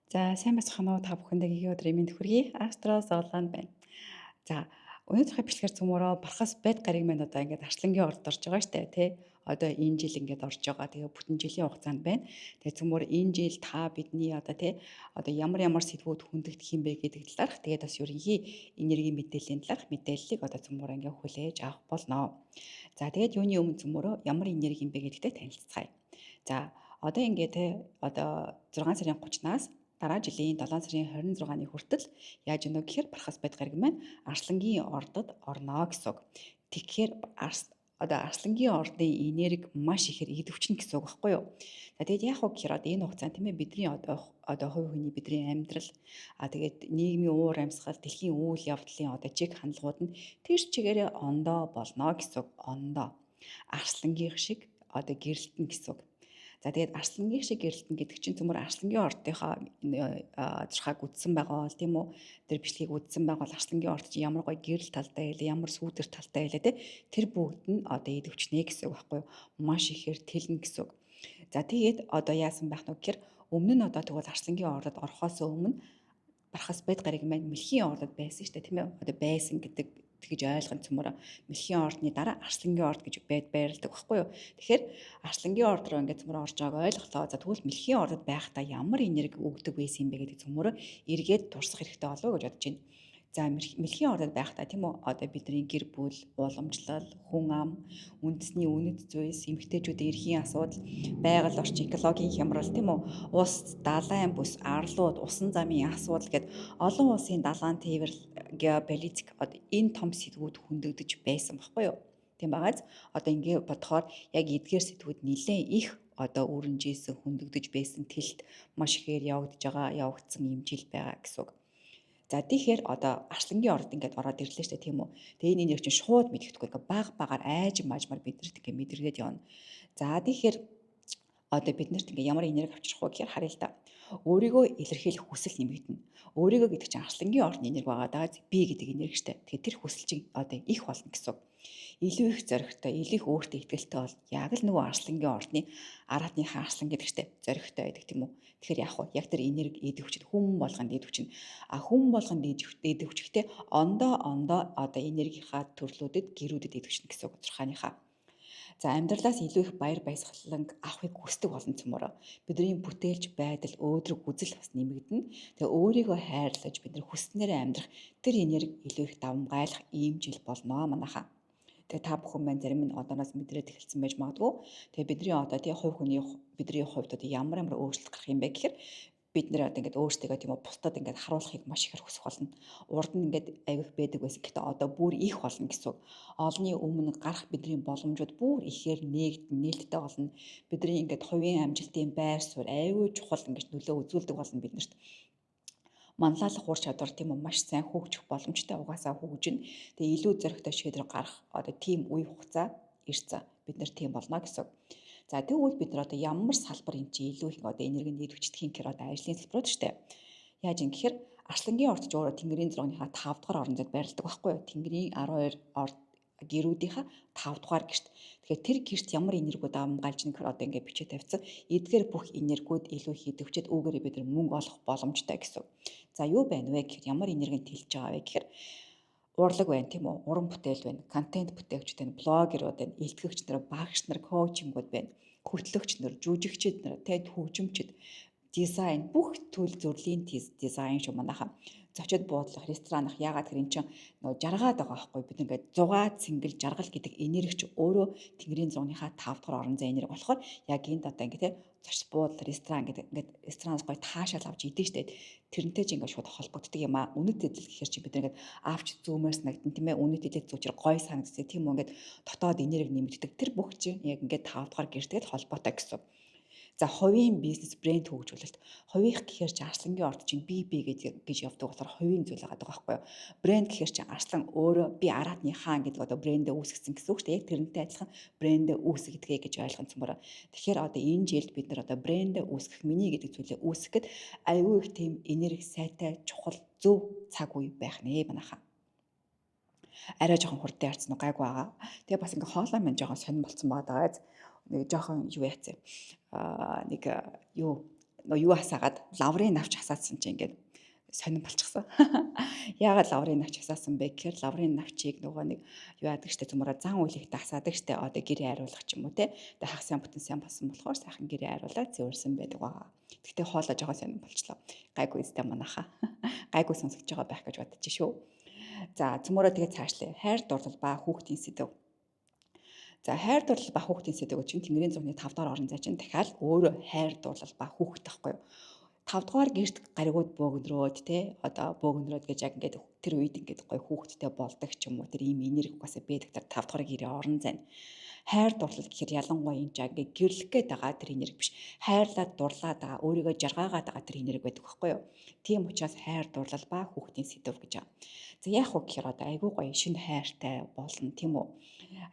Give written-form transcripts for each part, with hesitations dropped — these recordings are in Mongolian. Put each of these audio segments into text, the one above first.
За сайн бацхан уу та бүхэндээ гэгээ өдрийн мэнд хүргэе. Австралиас Оланд байна. За өнөөдрийнхөө бичлэгээр цөмөрөө бархас бед гариг маань одоо ингээд арслангийн орд орж байгаа штэ тий. Одоо энэ жил ингээд орж байгаа. Тэгээ бүтэн жилийн хугацаанд байна. Тэгээ цөмөр энэ жил та бидний одоо тий одоо ямар сэдвүүд хүндэгдэх юм бэ гэдэг талаарх тэгээд бас ерөнхий энергийн мэдээллийн талаарх мэдээллийг одоо цөмөр ингээд хүлээж авах болно. За тэгээд юуны өмнө цөмөрөө ямар энерги юм бэ гэдэгтээ танилцгаая. За одоо ингээд тий одоо 6 сарын 30-наас дараа жилийн 7 сарын 26-ны хүртэл яаж өнө гэхээр бархас байд гариг маань Арслангийн ордод орно гэсэн үг. Тэгэхээр одоо Арслангийн ордын энерги маш ихээр идэвчнэ гэсэн үг байхгүй юу? За тэгээд яах вэ гэхээр одоо энэ хугацаанд тийм ээ бидний одоо хувь хүний бидний амьдрал тэгээд нийгмийн уур амьсгал, дэлхийн үйл явдлын одоо чиг хандлагууд нь тэр чигээрээ ондоо болно гэсэн үг. Ондоо. Арслангийн шиг одоо гэрэлтэн гэсэн үг. За тэгээд арслангийн шиг гэрэлтэн гэдэг чинь цөмөр арслангийн ордынхоо зурхааг үтсэн байгаа бол тийм үү? Тэр бичлэгийг үтсэн байгаа бол арслангийн орд чинь ямар гоё гэрэл талтай байлаа, ямар сүүдэр талтай байлаа те. Тэр бүгд нь одоо идэвчнэ гэсэн үг байхгүй юу? Маш ихээр тэлнэ гэсэн үг. За тэгээд одоо яасан байх нь вэ гэхээр өмнө нь одоо тэгвэл арслангийн ордод орохоос өмнө бархас байд гариг маань мэлхийн ордод байсан шүү дээ тийм ээ. Одоо байсан гэдэг тэгж ойлгон цөмөр мэлхийн ордны дараа арслангийн орд гэж байрладаг байхгүй юу. Тэгэхээр арслангийн орд руу ингээд цөмөр орж байгааг ойлголоо. За тэгвэл мэлхийн ордод байхдаа ямар энерги өгдөг байсан юм бэ гэдэг цөмөр эргээд турсах хэрэгтэй болов уу гэж бодож байна. За мэлхийн ордод байхдаа тийм үү одоо бидний гэр бүл, уламжлал, хүн ам, үндэсний үнэт зүйлс, эмэгтэйчүүдийн эрхийн асуудал, байгаль орчин, экологийн хямрал тийм үү, ус, далайн бүс, арлууд, усан замын асуудал гэд олон улсын далайн тээвэр, геополитик одоо энэ том сэдвүүд хөндөгдөж байсан байхгүй юу? Тийм багаз одоо ингээ бодохоор яг эдгээр сэдвүүд нэлээд их одоо өрнжээсэн хөндөгдөж байсан тэлт маш ихээр явагдсан юм жил байгаа гэсэн үг. За тэгэхээр одоо арслангийн орд ингээд ороод ирлээ шүү дээ тийм үү. Тэгээ энэ нэр чинь шууд мэддэхгүй ингээ багаар айжмаар биднэрт ингээ мэдэргээд явна. За тэгэхээр одоо биднэрт ингээ ямар энерги авчрах вэ гэхээр харъя л та. Өөрийгөө илэрхийлэх хүсэл нэмэгдэнэ. Өөрийгөө гэдэг чинь арслангийн ордны энерги байгаа даа. Би гэдэг энерги штэ. Тэгэхээр тэр хүсэл чинь одоо их болно гэсэн. Илүү их зоригтой, илүү их өөртөө ихтэй бол яг л нөгөө арслангийн ордны араатныхаа арслан гэдэг штэ. Зоригтой байдаг тийм үү. Тэгэхээр яах вэ? Яг тэр энерги идэвчэд хүм болгонд идэвчнэ. Хүн болгонд идэвчэхдээ ондоо одоо энергийнхаа төрлүүдэд гэрүүдэд идэвчнэ гэсэн үг зурхааныхаа. За амьдралаас илүү их баяр баясгалан авахыг хүсдэг болсон цөмөрөө бидний бүтээлч байдал өөдрөг үзэл бас нэмэгдэнэ. Тэгээ өөрийгөө хайрлаж бид нар хүснээрээ амьдрах тэр энерги илүү их давмгайлах ийм жил болноо манайхаа. Тэгээ та бүхэн маань зарим нь одооноос мэдрээд эхэлсэн байж магадгүй. Тэгээ бидний одоо тий хувь хүний бидний хувьд одоо ямар өөрчлөлт гарах юм бэ гэхээр бид нэр одоо ингээд өөрсдөө тийм үү бусдад ингээд харуулахыг маш ихээр хүсэх болно. Урд нь ингээд авих байдаг байсан. Гэхдээ одоо бүр их болно гэсэн. Олонний өмнө гарах бидний боломжууд бүр ихээр нээлттэй болно. Бидний ингээд хувийн амжилтын байр суурь аюул чухал ингээд нөлөө үзүүлдэг болно биднэрт. Манлайлах ур чадвар тийм үү маш сайн хөгжих боломжтой угаасаа хөгжинэ. Тэгээ илүү зоригтой шийдвэр гарах одоо тийм үе хугацаа ирсэн. Бид нар тийм болно гэсэн. За тэгвэл бид нар одоо ямар салбар юм чи илүү их одоо энерги нээдвчдэх юм гэхээр одоо ажлын салбарууд шүү дээ. Яаж юм гэхээр арслангийн ордч өөрөө тэнгэрийн зургийнхаа 5 дугаар орон зайд байрладаг байхгүй юу? Тэнгэрийн 12 орд гэрүүдийнхаа 5 дугаар гэрт. Тэгэхээр тэр гэрт ямар энергиуд амгаалж нэхэр одоо ингээд бичиж тавьсан. Эдгээр бүх энергиуд илүү их идэвчээд үүгээрээ бид нар мөнгө олох боломжтой гэсэн. За юу байна вэ гэхээр ямар энерги тэлж байгаа вэ гэхээр урлаг байна тийм үү? Уран бүтээл байна, контент бүтээгчд байна, блогерууд байна, илтгэгч нар, багш нар, коучингууд байна, хөтлөгч нар, жүжигчид нар, хөгжимчид, дизайн бүх төл зүрлийн дизайн шүү манайхаа. Зочид буудлах, ресторанах яагаад гэхээр эн чинь нөгөө жаргаад байгаа байхгүй бид ингээд зугаа цэнгэл жаргал гэдэг энерги өөрөө тэнгэрийн зугныхаа 5 дахь орон зай энерги болохоор яг энд одоо ингээд те зочид буудлал, ресторан гэдэг ингээд ресторанаас гоё таашаал авч идэж штэ тэрнтэй ч ингээд шууд холбогддог юм а. Үнэт эдэл гэхээр чи бид ингээд авч зүүмээр санагдана тийм ээ үнэт эдэл зүүчээр гоё санагдсан тийм үү ингээд дотоод энерги нэмэгддэг тэр бүх чинь яг ингээд 5 дахь гэртэйг холбоотой гэсэн. За хувийн бизнес брэнд хөгжүүлэлт. Хувийнх гэхээр чи арслангийн орд чинь би гэж явдаг болохоор хувийн зүйл байгаа байхгүй юу? Брэнд гэхээр чи арслан өөрөө би араатны хаан гэдэг одоо брэндээ үүсгэсэн гэсэн үг шүү дээ. Яг тэрнтэй адилхан брэндээ үүсгэдэг гэж ойлгосон цөмөрөө. Тэгэхээр одоо энэ жилд бид нар одоо брэндээ үүсгэх миний гэдэг зүйлээ үүсгэхэд аюу их тийм энерги сайтай чухал зөв цаг үе байх нэ манайхаа. Арай жоохон хурдан ярьсан уу гайгүй байгаа. Тэгээ бас ингээ хоолой маань жоохон сонир болцсон байгаа даа. Нэг жоохон юу яац нэг юу нөгөө юу хасаагаад лаврын навч хасаасан чинь ингээд сонирн болчихсон. Яагаад лаврын навч хасаасан бэ гэхээр лаврын навчийг нөгөө нэг юу яадаг штэ цөмөрө зан үйлэгтэй хасаадаг штэ одоо гэрээ хариулах ч юм уу те. Тэгээ хагас сан бүтэн сан болсон болохоор сайхан гэрээ хариулаад зөөрсөн байдаг байгаа. Гэхдээ хоолоо жоохон сонирн болчлоо. Гайгүй өстэй манаха. Гайгүй сонсогдож байгаа байх гэж бодчих шүү. За цөмөрө тэгээ цаашлаа. Хайр дурлал ба хүүхдийн сэдв. За хайр дурлал ба хүүхдийн сэдв чинь Тэнгэрийн зурны 5 дахь орон зай чинь дахиад өөрөө хайр дурлал ба хүүхэд тахгүй юу? 5 дугаар гэрт гаригууд бөөгнөрөөд те одоо бөөгнөрөөд гэж яг ингээд тэр үед ингээд гоё хүүхэдтэй болдог ч юм уу тэр ийм энерги угаасаа байдаг тэр 5 дугаар гэрээ орон зай. Хайр дурлал гэхээр ялангуяа энэ яг ингээд гэрлэх гээд байгаа тэр энерги биш. Хайрлаад дурлаад байгаа өөрийгөө жаргаагаад байгаа тэр энерги байдаг байхгүй юу? Тийм учраас хайр дурлал ба хүүхдийн сэдв гэж байгаа. За яах вэ гэхээр одоо айгүй гоё шинэ хайртай болно тийм үү?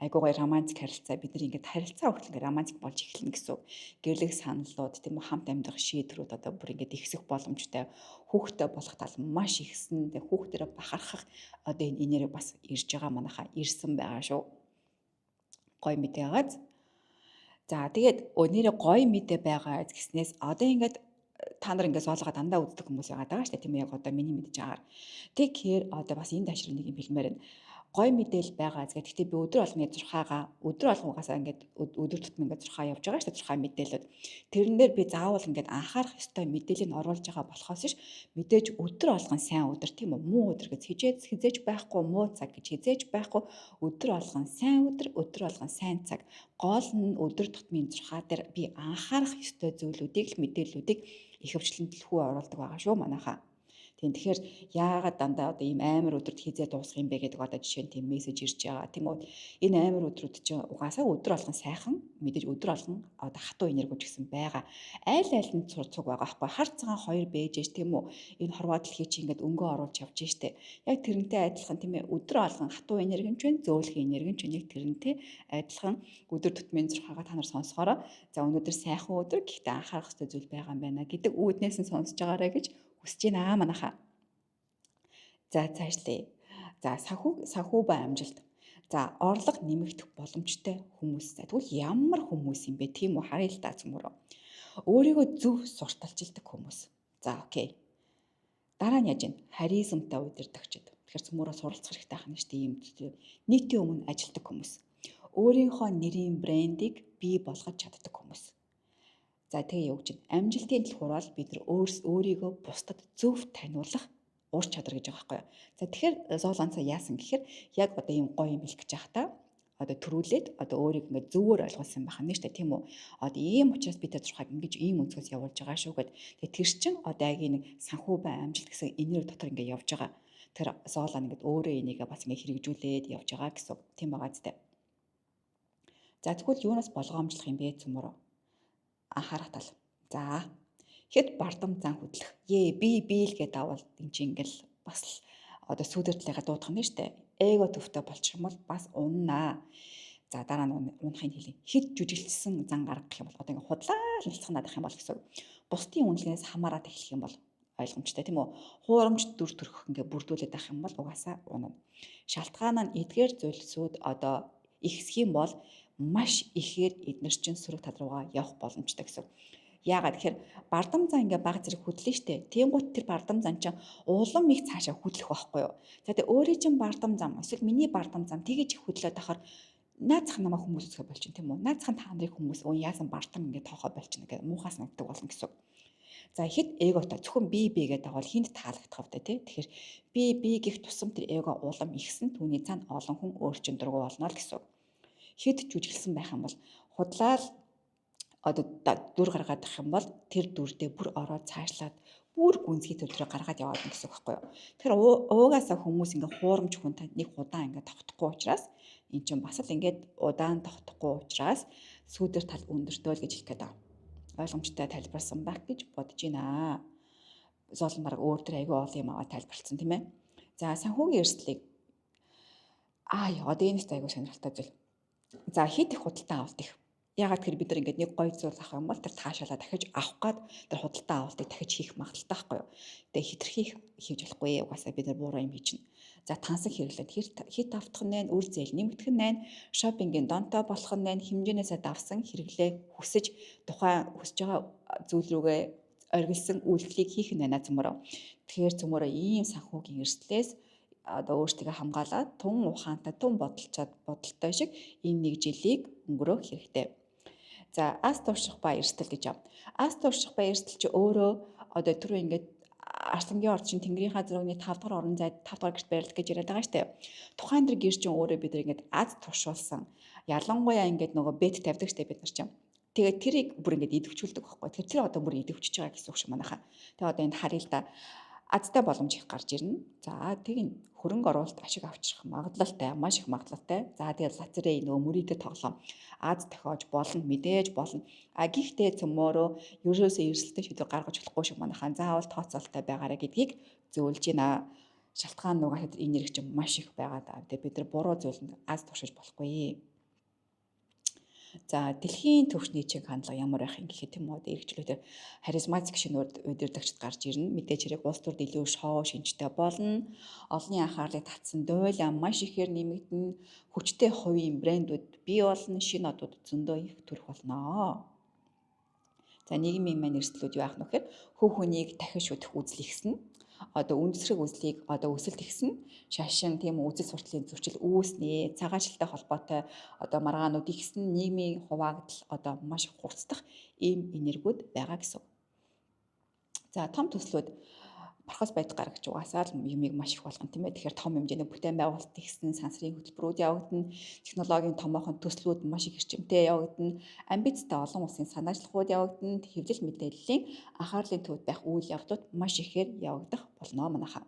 Айгүй гоё романтик харилцаа бид нар ингээд харилцаа хүртэл ингээд романтик болж эхэлнэ гэсэн. Гэрлэх саналууд тийм үү хамт амьдрах шийдвэрүүд одоо бүр ингээд ихсэх боломжтой хүүхдтэй болох тал маш ихсэн. Тэгээ хүүхдэрээ бахархах одоо энэ энерги бас ирж байгаа манайхаа ирсэн байгаа шүү. Гоё мэдээ байгааз. За тэгээд нэрээ гоё мэдээ байгаа гэснээс одоо ингээд та нар ингээд соолгоо дандаа үздэг хүмүүс байгаа шүү дээ тийм ээ яг одоо миний мэдж байгаагаар. Тэгэхээр одоо бас энэ ташрын нэг юм хэлмээр байна. Гой мэдээл байгаа. Гэхдээ би өдөр болгоны өдөр болгонгасаа ингээд өдөр тутмын ингээд зурхаа явж байгаа шүү дээ зурхаа мэдээлэлд. Тэрэн дээр би заавал ингээд анхаарах ёстой мэдээллийг оруулж байгаа болохоос ш мэдээж өдөр болгон сайн өдөр тийм үү муу өдөр гэж хизээж байхгүй муу цаг гэж хизээж байхгүй өдөр болгон сайн өдөр болгон сайн цаг. Гол нь өдөр тутмын зурхаа дээр би анхаарах ёстой зүйлүүдийг л мэдээллүүдийг ихэвчлэн дэлхүү оруулдаг байгаа шүү манайхаа. Тийм тэгэхээр яагаад дандаа одоо ийм амар өдрөд хизээ дуусах юм бэ гэдэг одоо жишээ нь тийм мессеж ирж байгаа. Тийм үү энэ амар өдрүүд чинь угаасаа өдөр болгон сайхан мэдээж өдөр болгон одоо хатуу энерги гэсэн байгаа. Аль нь цуг байгаа байхгүй хар цагаан хоёр бэжэж тийм үү энэ хорвоо дэлхий чи ингээд өнгөө оруулж явж штэ. Яг тэрнтэй адилхан тийм ээ өдөр болгон хатуу энерги нь ч зөөлхөн энерги нь ч яг тэрнтэй адилхан өдөр тутмын зурхаагаа та нар сонсохороо за өнөөдөр сайхан өдөр гэхдээ анхаарах ёстой зүйл байгаа юм байна гэдэг үүднээс нь сонсож байгаарэ гэж хүсэж байна манайхаа. За цаашлаа. За санхүү ба амжилт. За орлого нэмэгдэх боломжтой хүмүүс. Тэгвэл ямар хүмүүс юм бэ? Тийм үү харъя л та цөмөрөө. Өөрийгөө зөв сурталчилдаг хүмүүс. За окей. Дараа нь яаж вэ? Харизмтай удирдагчид. Тэгэхээр цөмөрөө суралцах хэрэгтэй ахна шүү дээ ийм нийтийн өмнө ажилдаг хүмүүс. Өөрийнхөө нэрийн брендийг бий болгож чаддаг хүмүүс. За тэгээ юу гэж амжилтын төлхөр бол бид нар өөрийгөө бусдад зөв таниулах ур чадвар гэж байгаа байхгүй юу. За тэгэхээр Зоолонцоо яасан гэхээр яг одоо ийм гоё юм хэлэх гэж байгаа та одоо төрүүлээд одоо өөрийг ингээд зөвөр ойлгуулсан байх нь шүү дээ тийм үү. Одоо ийм учраас бид тодорхойг ингэж ийм өнцгөөс явуулж байгаа шүү гэд. Тэгээ тэр чин одоо яг нэг санхүү бай амжилт гэсэн энерги дотор ингээд явж байгаа. Тэр Зоолон ингээд өөрөө энийгээ бас ингээд хэрэгжүүлээд явж байгаа гэсэн тийм байгаа зү. За тэгвэл юунаас болгоомжлох юм бэ цөмөрөө? Анхаарах тал. За хэд бардам зан хөдлөх. Би л гэдэг авал энэ чинь ингээл бас л одоо сүүдэр талыгаа дуудах нь штэ. Эго төвтэй болчих юм бол бас уннаа. За дараа нь унахыг хэлье. Хэд жүжиглсэн зан гаргах юм бол одоо ингээ худлаа хэлцэх надах юм бол гэсэн. Бусдын үнэлгээнээс хамаарат эхлэх юм бол ойлгомжтой тийм үү. Хуурамч дүр төрх ингээ бүрдүүлээд авах юм бол угаасаа унана. Шалтгаан нь эдгээр зүйлсүүд одоо ихсэх юм бол маш ихээр эднэр чинь сөрөг тал руугаа явах боломжтой гэсэн. Яагаад тэгэхээр бардам зан ингээ баг зэрэг хөдлөн штэ. Тэнгуут тэр бардам зан чинь улам их цаашаа хөдлөх байхгүй юу. За тэгээ өөрийн чинь бардам зам эсвэл миний бардам зам тэгэж их хөдлөөд ахаар наацхан намайг хүмүүс өсгөө болчихно тийм үү. Наацхан та нарыг хүмүүс өө яасан бардам ингээ тоохоо болчихно гэдэг муухаас нагддаг болно гэсэн. За хэд эготой зөвхөн би гэдэг бол хинт таалагдах вэ тий. Тэгэхээр би гих тусам тэр эго улам ихсэн түүний цаана олон хүн өөрчлөн дургу болно л гэсэн. Хэд жүжиглсэн байх юм бол худлаа одоо дүр гаргаад ах юм бол тэр дүрдээ бүр ороод цаашлаад бүр гүнзгий төлрөө гаргаад яваад гэх гэсэн үг байхгүй юу. Тэгэхээр уугаасаа хүмүүс ингээ хуурамч хүн нэг удаан ингээ тогтохгүй учраас эн чинь бас л ингээд удаан тогтохгүй учраас сүүдэр тал өндөртөө л гэж хэлэх гээд байна. Ойлгомжтой тайлбарсан байх гэж бодож байна. Зоолон марга өөр төр аягүй олон юм аваад тайлбарлсан тийм ээ. За санхүүгийн эрсдлийг одоо энэс аягүй сонирхолтой зүйл. За хит их худалдан авалт их. Ягаад гэхээр бид нар ингээд нэг гоё зүйл авах юм бол тэр таашаалаа дахиж авах гад тэр худалдан авалтыг дахиж хийх магадaltaй байхгүй юу. Тэгээ хитрхийх хийж болохгүй угаасаа бид нар буураа юм хийж чинь. За тансаг хэрэглээд хит автах нь үр зээл нэмэгдэх нь шопингийн донтой болох нь хэмжээнээсээ давсан хэрэглээ хүсэж тухайн хүсэж байгаа зүйл рүүгээ оргилсан үйлдэлийг хийх нь байна цөмөрөө. Тэгэхээр цөмөрөө ийм санхүүгийн эрсдлээс өөртөө хамгаалаад тун ухаантай, тун бодолтой шиг энэ 1 жилийг өнгөрөөх хэрэгтэй. За ас турших ба эрсдэл гэж байна. Ас турших ба эрсдэл чи өөрөө түрүү ингээд Арслангийн орд чинь Тэнгэрийнхаа зургийн 5 дахь орон зайд 5 дахь гэрт байрлах гэж яриад байгаа шүү дээ. Тухайн тэр гэр чинь өөрөө бид ингээд аз туршуулсан. Ялангуяа ингээд нөгөө бет тавьдаг шүү дээ бид нар чинь. Тэгээд тэрийг бүр ингээд идэвхжүүлдэг байхгүй. Тэгэхээр тэр одоо бүр идэвхжиж байгаа гэсэн үг шиг манайхаа. Тэгээд одоо энд харъя л да. Азтай боломж их гарч ирнэ. За тэгин хөрөнгө оруулалт ашиг авчрах магадлалтай, маш их магадлалтай. За тэгээд лазерээ нөгөө мөрийдэ тоглоом аз тохиож болно, мэдээж болно. Гэхдээ цөмөөрөө ерөөсөө эрсдэлтэй шийдвэр гаргаж болохгүй шиг манайхаа заавал тооцоололтой байгаарэ гэдгийг зөвлөж байна. Шалтгаан нугасаад энэ нэр чинь маш их байгаа даа. Тэгээд бид нар буруу зүйлд аз туршиж болохгүй. За дэлхийн түвшний чиг хандлага ямар байх юм гэхэд тийм үү эргчлүүдээр харизматик шинээр удирдагчд гарч ирнэ. Мэдээж хэрэг улс төрд илүү шоу шинжтэй болно. Олонний анхаарлыг татсан дуйлаа маш ихээр нэмэгдэнэ. Хүчтэй хувийн брэндүүд бий болно. Шинэ одууд зөндөө их төрөх болно. За нийгмийн маань эрсдлүүд юу яах нь вэ гэхээр хөв хүнийг дахин шүтэх үзэл ихснэ. Үндэсрэг үзлийг өсөлт ихсэн шашин тийм үзэл сурталын зөрчил үүснэ, цагаачлалтай холбоотой маргаанууд ихсэн, нийгмийн хуваагдал маш их хурцдах ийм энергиуд байгаа гэсэн. За том төслүүд бархас байдал гаргаж угаасаа л юмыг маш их болгоно тийм ээ. Тэгэхээр том хэмжээний бүтээн байгуулалт ихсэн, сансрын хөтөлбөрүүд явагдана, технологийн томоохон төслүүд маш их эрчимтэй явагдана, амбицтай олон улсын санаачлалууд явагдана, хэвлэл мэдээллийн анхаарлын төвд байх үйл явдлууд маш ихээр явагдах болно манайхаа.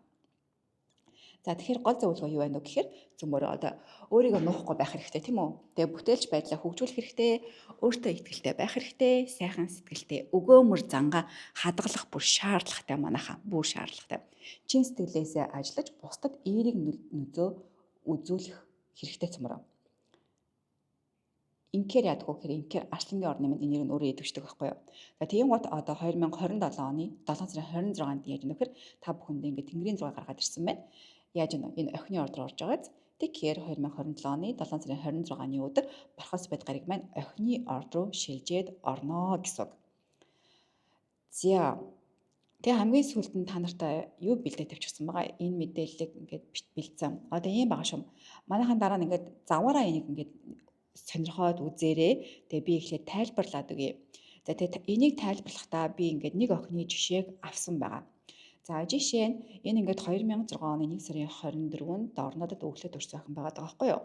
За тэгэхээр гол зөвлөгөө юу байна вэ гэхээр цөмөрөө өөрийгөө нуухгүй байх хэрэгтэй тийм үү? Тэгээ бүтээлч байдлаа хөгжүүлэх хэрэгтэй, өөртөө итгэлтэй байх хэрэгтэй, сайхан сэтгэлтэй, өгөөмөр зангаа хадгалах бүр шаардлагатай манайхаа, бүр шаардлагатай. Чин сэтгэлээсээ ажиллаж бусдад эерэг нөлөө үзүүлэх хэрэгтэй цөмөрөө. Инхээр яадгүй гэхээр инхээр Арслангийн орны маань энийг өөрөө идэвчдэг байхгүй юу. За тийм гот 2027 оны 7 сарын 26-нд яаж юм нөхөр та бүхэндээ ингээд Тэнгэрийн зураг гаргаад ирсэн байна. Яаж энэ охины ордор орж байгааз. Тэгэхээр 2027 оны 7 сарын 26-ны өдөр Бархас байд гариг маань охины орд руу шилжээд орно гэсэн. За тэгээ хамгийн сүүлд нь та нартай юу бэлдээ тавьчихсан байгаа. Энэ мэдээллийг ингээд бэлдсэн. Ийм байгаа шүү. Манайхан дараа нь ингээд заваараа энийг ингээд сонирхоод үзээрэй. Тэгээ би эхлээд тайлбарлаад өгье. За тэгээ энийг тайлбарлахдаа би ингээд нэг охины жишээг авсан байгаа. За жишээ нь энэ ингээд 2006 оны 1 сарын 24-нд орнодод өглөөд өрсөн охин байгаа байхгүй юу?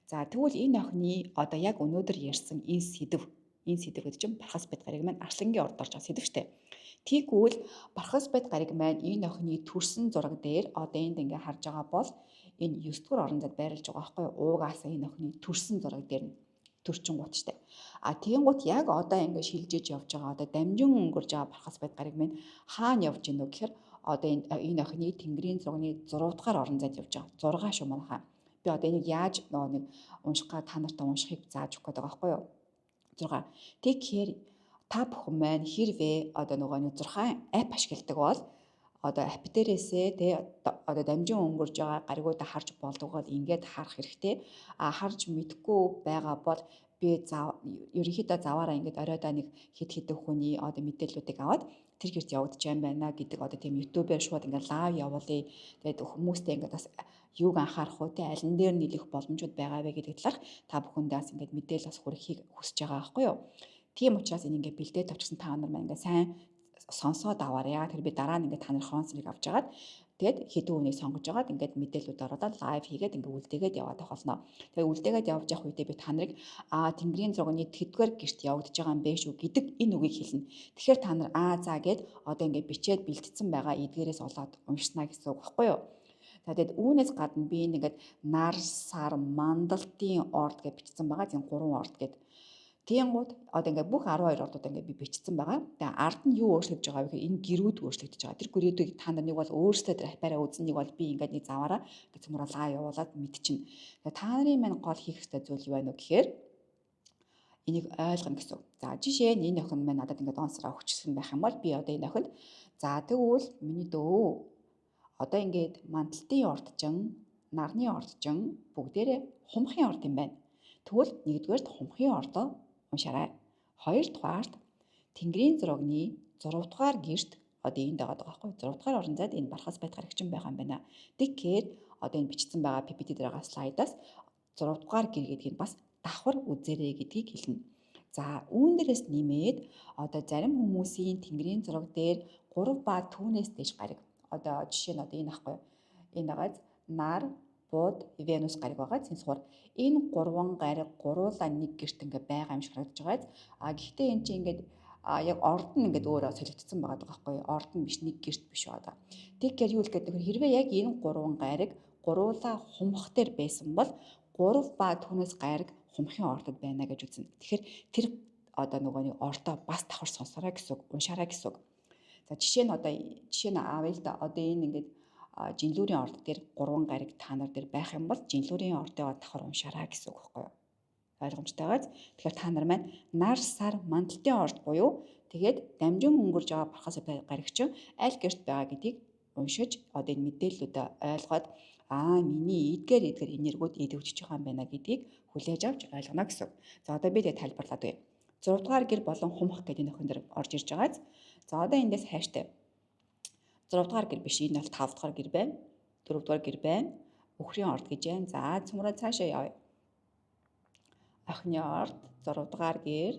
За тэгвэл энэ охины яг өнөөдөр ярьсан энэ сэдв гэдэг чинь Бархас байд гариг маань Арслангийн орд орж байгаа сэдв штэ. Тэгвэл Бархас байд гариг маань энэ охины төрсэн зураг дээр энд ингээд харж байгаа бол энэ 9 дугаар орон зайд байрлаж байгаа байхгүй юу? Уугаасаа энэ охины төрсэн зураг дээр нь төрчингууд штэ. Тэгэнгუთ яг ингээд шилжиж явж байгаа дамжин өнгөрж байгаа Бархас байд гариг маань хаана явж гинөө гэхээр энэ охины Тэнгэрийн зургийн 6 дугаар орон зайд явж байгаа. 6 шүү манайхаа. Би энийг яаж нэг уншихгаа та нартай уншихыг зааж өгөх гэдэг байгаа байхгүй юу? 6. Тэгэхээр та бүхэн маань хэрвээ нэг 6 app ашигладаг бол апп дээрээсээ дамжин өнгөрж байгаа гаригуудаа харж болдог бол ингээд харах хэрэгтэй. Харж мэдэхгүй байгаа бол би ерөнхийдөө заваараа ингээд оройдоо нэг хэд хүний мэдээллүүдийг аваад тэр гэрт явагдаж байна гэдэг тийм ютубээр шууд ингээд лайв явуулъя. Тэгээд хүмүүстэй ингээд бас юуг анхаарах уу, аль нь дээр нийлэх боломжууд байгаа вэ гэдэг талаар та бүхэндээ бас ингээд мэдээлэл бас хүрэхийг хүсэж байгаа байхгүй юу. Тийм учраас энэ ингээд бэлдээд тавьчихсан та нар маань ингээд сайн сонсоод аваарай. Тэр би дараа нь ингээд та нарын хонцыг авч агаад тэгээд хэдэн үнийг сонгож агаад ингээд мэдээлэлүүд ороод лайв хийгээд ингээд үлдээгээд яваад байх болно. Тэгээд үлдээгээд явж явах үедээ би та нарыг Тэнгэрийн зургийн тэдгээр гэрт явагдаж байгаа юм бэ шүү гэдэг энэ үгийг хэлнэ. Тэгэхээр та нар за гэд ингээд бичээд бэлтгэсэн байгаа эдгээрээс олоод уншснаа гэсэн үг байхгүй юу? За тэгээд үүнээс гадна би ингээд нар сар мандалтын орд гэж бичсэн байгаа. Тийм 3 орд гэдэг. Тиймгүүд ингээд бүх 12 ордууд ингээд би бичсэн байгаа. Тэгээ ард нь юу өөрчлөгдөж байгаа вэ гэхээр энэ гэрүүд өөрчлөгдөж байгаа. Тэр гэрүүдийг та нар нэг бол өөрсдөө тэр аппараа үзэн, нэг бол би ингээд нэг заваараа гэж цөмрөө лайв явуулаад мэдчихнэ. Тэгээ та нарын маань гол хийх ёстой зүйл юу байна вэ гэхээр энийг ойлгоно гэсэн. За жишээ нь энэ охин маань надад ингээд онсроо өгчсөн байх юм бол би энэ охинд за тэгвэл миний дөө ингээд мандалтын ордчин, нарны ордчин бүгдээрээ хумхын орд юм байна. Тэгвэл нэгдүгээрт хумхын ордоо уншаарай. Хоёрдугаарт Тэнгэрийн зургийн 6 дугаар гэрт одоо энд байгаа байхгүй 6 дугаар орон зайд энэ бархас байт гарагчин байгаа юм байна. Тэгэхээр одоо энэ бичсэн байгаа PPT дээрээ слайдаас 6 дугаар гэр гэдгийг бас давхар үзээрэй гэдгийг хэлнэ. За үүн дээрээс нэмээд одоо зарим хүмүүсийн тэнгэрийн зураг дээр 3 ба түүнээс дээш гариг. Одоо жишээ нь одоо энэ ахгүй. Энэ байгаа нар, бууд, Венус гариг байгаа. Цэнсгуур. Энэ 3 гариг гуруула нэг гэрт ингээ байгаа юм шиг харагдаж байгаа. Гэхдээ энэ чинь ингээд яг орд нь ингээд өөрөө солигдсон байгаа байхгүй юу? Орд нь биш нэг гэрт биш одоо. Тэгэхээр юу л гэдэг вэ? Хэрвээ яг энэ 3 гариг гуруула хумх дээр байсан бол 3 ба түүнээс гариг хумхын ордод байна гэж үзнэ. Тэгэхээр тэр одоо нөгөө нэг ордоо бас давхар сонсороо гэсэн үг, уншаарай гэсэн үг. За жишээ нь аавъя л да. Одоо энэ ингээд жинлүүрийн орд дээр 3 гариг та нар дээр байх юм бол жинлүүрийн ордоо давхар уншаарай гэсэн үг байхгүй юу? Ойлгомжтой байгааз. Тэгэхээр та нар маань нар сар мандалтын орд буюу тэгээд дамжин өнгөрж байгаа бархас гаригчин аль гэрт байгаа гэдгийг уншиж одоо энэ мэдээллүүдээ ойлгоод миний эдгээр энергууд идэвхжиж байгаа юм байна гэдгийг хүлээж авч ойлгоно гэсэн. За одоо би тэгээд тайлбарлаад өгье. 6 дугаар гэр болон хумх гэдэг энэ охин дээр орж ирж байгааз. За одоо эндээс хайштай 6 дугаар гэр биш энэ бол 5 дугаар гэр байна. 4 дугаар гэр байна. Өхрийн орд гэж байна. За цөмрөө цаашаа явъя. Охины орд 6 дугаар гэр,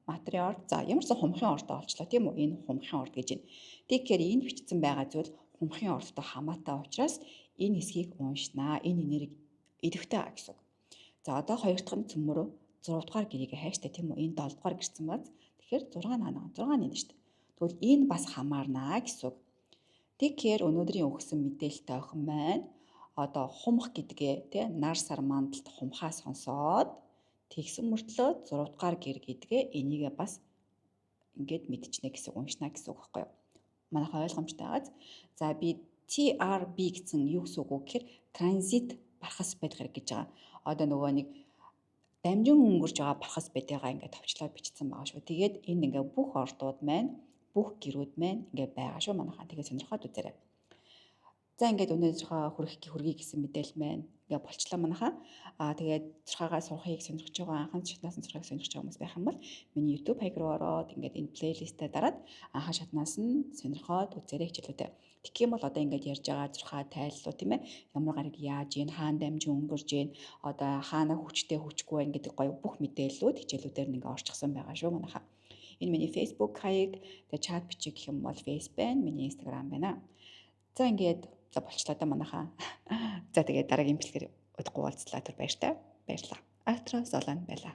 матрийн орд. За ямар ч хумхын ордоо олчлаа тийм үү? Энэ хумхын орд гэж байна. Тэгэхээр энд бичсэн байгаа зүйл хумхын ордтой хамаатай учраас энэ хэсгийг уншнаа. Энэ энерги идэвхтэй гэсэн. За одоо хоёр дахь нь цөмрөө 6 дугаар гэрийг хайштай тийм үү? Энэ 7 дугаар гэрсэн баз. Тэгэхээр 6 нанаа 6 нэ шүү дээ. Тэгвэл энэ бас хамаарнаа гэсэн. Тэгэхээр өнөөдрийн өгсөн мэдээлэлтэй охин маань одоо хумх гэдгээ тий нар сар мандалт хумхаа сонсоод тэгсэн мөртлөө 6 дугаар гэр гэдгээ энийгээ бас ингээд мэдчихнэ гэсэн уншна гэсэн үг байхгүй юу? Манайхаа ойлгомжтой байгааз. За би TRB гэсэн юу гэсэн үг вэ гэхээр транзит бархас байт гараг гэж байгаа. Одоо нөгөө нэг дамжин өнгөрж байгаа бархас байдгаа ингээд товчлоод бичсэн байгаа шүү. Тэгээд энэ ингээд бүх ордууд маань бүх гэрүүд маань ингээд байгаа шүү манайхаа. Тэгээд сонирхоод үзээрэй. За ингээд өнөөдрийнхөө хүргэе гэсэн мэдээлэл маань ингээд болчлаа манайхаа. Тэгээд зурхаагаа сурахыг сонирхож байгаа анхны шатнаас нь зурхааг сонирхож байгаа хүмүүс байх юм бол миний YouTube хаяг руу ороод ингээд энэ плейлистээ дараад анхны шатнаас нь сонирхоод үзээрэй хичээлүүдээ. Тэгэх юм бол одоо ингээд ярьж байгаа зурхаа тайллуу тийм ээ. Ямар гариг яаж ийн, хаана дамжин өнгөрж ийн, одоо хаана хүчтэй хүчгүй байна гэдэг гоё бүх мэдээллүүд хичээлүүдээр нь ингээд орчихсон байгаа шүү манайхаа. Энэ миний Facebook хаяг, тэгээд чат бичих гэх юм бол Face байна, миний Instagram байна. За ингээд болчлаа да манайхаа. За тэгээд дараагийн бэлгээр удахгүй уулзлаа түр баяртай. Баярлалаа. Астра Золон байлаа.